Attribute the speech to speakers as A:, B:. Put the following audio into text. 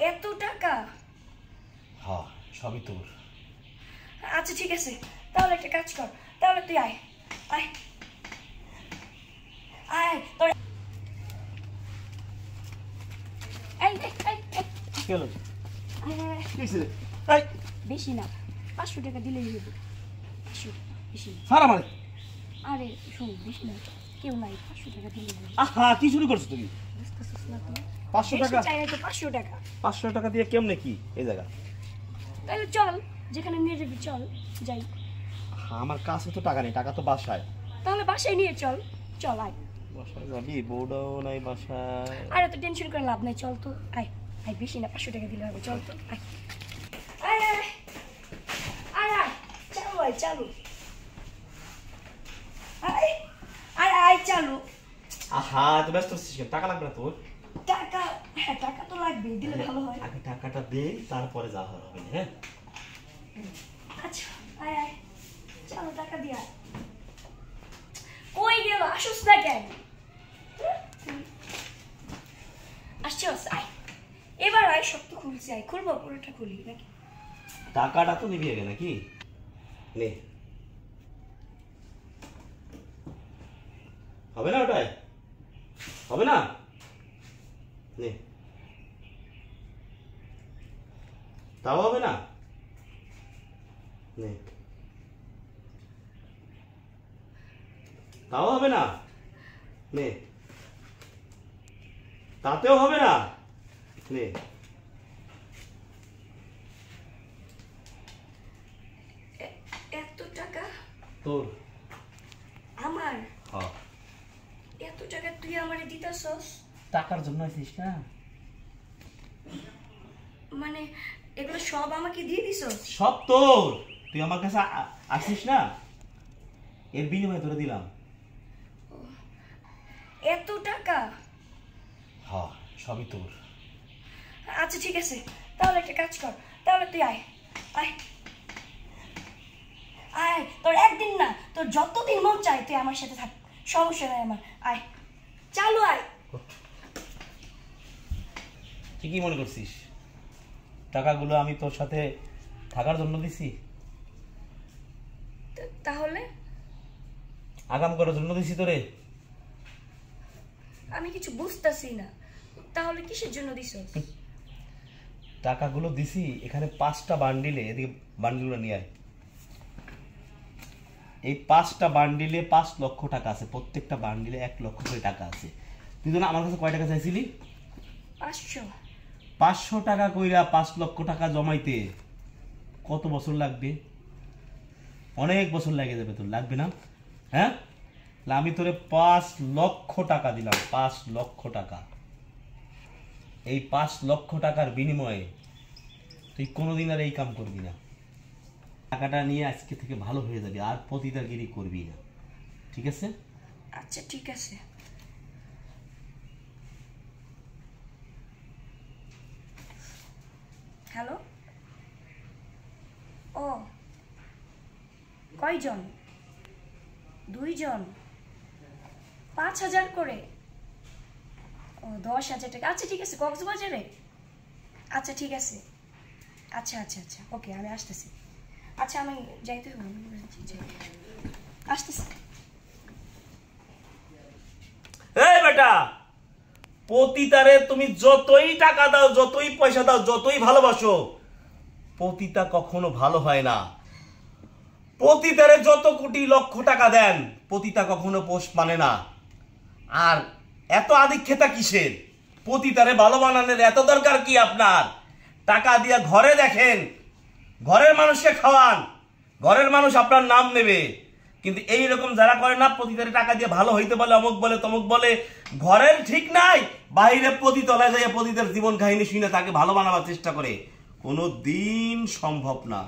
A: এত টাকা?
B: হ্যাঁ, সবই তোর।
A: আচ্ছা ঠিক আছে, তাহলে একটা কাজ কর, তাহলে তুই আয় আয় আয় তোর
B: কি হলো?
A: বেশি না, 500 টাকা দিলেই হবে। 500, বেশি না।
B: সারা মানে
A: আরে শোন, বেশি না, কেউ নাই, 500 টাকা দিলেই হবে।
B: আহা, কি শুরু করছো তুমি?
A: বুঝতেছিস না তুই?
B: 500 টাকা?
A: চাই তো 500 টাকা।
B: 500 টাকা দিয়ে কেমনে কি এই জায়গা?
A: তাহলে চল, যেখানে নিয়ে যাবি চল, যাই।
B: আমার কাছে তো টাকা নেই, টাকা তো বাসায়।
A: তাহলে বাসায় নিয়ে চল, চল আয়।
B: বাসায় যাবি? বউটাও নাই বাসায়।
A: আরে তো টেনশন করে লাভ নাই, চল তো আয় আয়, বেশি না, 500 টাকা দিলে হবে, চল তো আয় আয় আয় আয় আয়, চালু আয়, চালু আয় আয় আয়, চালু।
B: আহা, তো ব্যস্ত হচ্ছিস কেন? টাকা লাগবে না তোর?
A: টাকা? হ্যাঁ, টাকা তো লাগবে, দিলে ভালো হয়।
B: আগে টাকাটা দে, তারপরে যা হবে। হ্যাঁ
A: আচ্ছা আয় আয়, চালু, টাকা দিয়া। কই গেল? আসুস না কেন? আসছিস? আয় এবার আয়, সব তো খুলছি, আয় খুলবো, পুরোটা খুলি নাকি?
B: টাকাটা তো নিবি আগে নাকি? নে, হবে না ওটাই? হবে না? নে, তাও হবে না? নে, তাও হবে না? নে, তাতেও হবে না? নে,
A: এত টাকা
B: তোর?
A: আমার?
B: হ্যাঁ।
A: এত টাকা তুই আমারে দিতাছস?
B: টাকার জন্য আছিস না?
A: মানে এগুলো সব আমাকে দিয়ে দিছস?
B: সব তোর। তুই আমার কাছে আসিস না, এর বিনিময়ে তোরে দিলাম।
A: এত টাকা?
B: হ্যাঁ, সবই তোর।
A: আচ্ছা ঠিক আছে, তাহলে একটা কাজ কর, তাহলে তুই আয় আয় আয়, তোর একদিন না, তোর যতদিন মন চায় তুই আমার সাথে থাক, সমস্যা নাই আমার। আয়, চালু আয়।
B: তুই কি মনে করছিস টাকাগুলো আমি তোর সাথে থাকার জন্য দিছি?
A: তাহলে?
B: আগাম করার জন্য দিছি তোরে।
A: আমি কিছু বুঝতেছি না, তাহলে কিসের জন্য দিছস?
B: টাকাগুলো দিছি এখানে 5টা বান্ডিলে, এদিকে বান্ডিলগুলো নিয়ে আয়। এই 5টা বান্ডিলে 5 লক্ষ টাকা আছে, প্রত্যেকটা বান্ডিলে 1 লক্ষ করে টাকা আছে। তুই তো না আমার কাছে কয় টাকা চাইছিলি?
A: 500।
B: 500 টাকা কইরা 5 লক্ষ টাকা জমাইতে কত বছর লাগবে? অনেক বছর লেগে যাবে। তোর লাগবে না? হ্যাঁ, আমি তোরে 5 লক্ষ টাকা দিলাম, 5 লক্ষ টাকা। এই 5 লক্ষ টাকার বিনিময়ে তুই কোনোদিন আর এই কাম করবি না। টাকাটা নিয়ে আজকে থেকে ভালো হয়ে যাবি, আর পতিতাগিরি করবি না, ঠিক আছে?
A: আচ্ছা ঠিক আছে। হ্যালো, ও কয়জন? 2 জন? 5,000 করে? ও 10,000 টাকা। আচ্ছা ঠিক আছে, কক্সবাজারে? আচ্ছা ঠিক আছে, আচ্ছা আচ্ছা আচ্ছা, ওকে, আমি আসতেছি। আচ্ছা আমি যাইতে হবে, আসতেছি।
B: এই বেটা, পতিতারে তুমি যতই টাকা দাও, যতই পয়সা দাও, যতই ভালোবাসো, পতিতা কখনো ভালো হয় না। পতিতারে যত কোটি লক্ষ টাকা দেন, পতিতা কখনো পোষ মানে না। আর এত আদিক্ষেতা কিসের? পতিতারে ভালো বানানোর এত দরকার কি আপনার? টাকা দিয়ে ঘরে দেখেন, ঘরের মানুষকে খাওয়ান, ঘরের মানুষ আপনার নাম নেবে। কিন্তু এইরকম যারা করে না, পতিতারে টাকা দিয়ে ভালো হইতে বলে, অমুক বলে তমুক বলে, ঘরের ঠিক নাই, বাইরে পতিতলায় যাইয়া পতিতার জীবন কাহিনী শুনে তাকে ভালো বানাবার চেষ্টা করে, কোনো দিন সম্ভব না।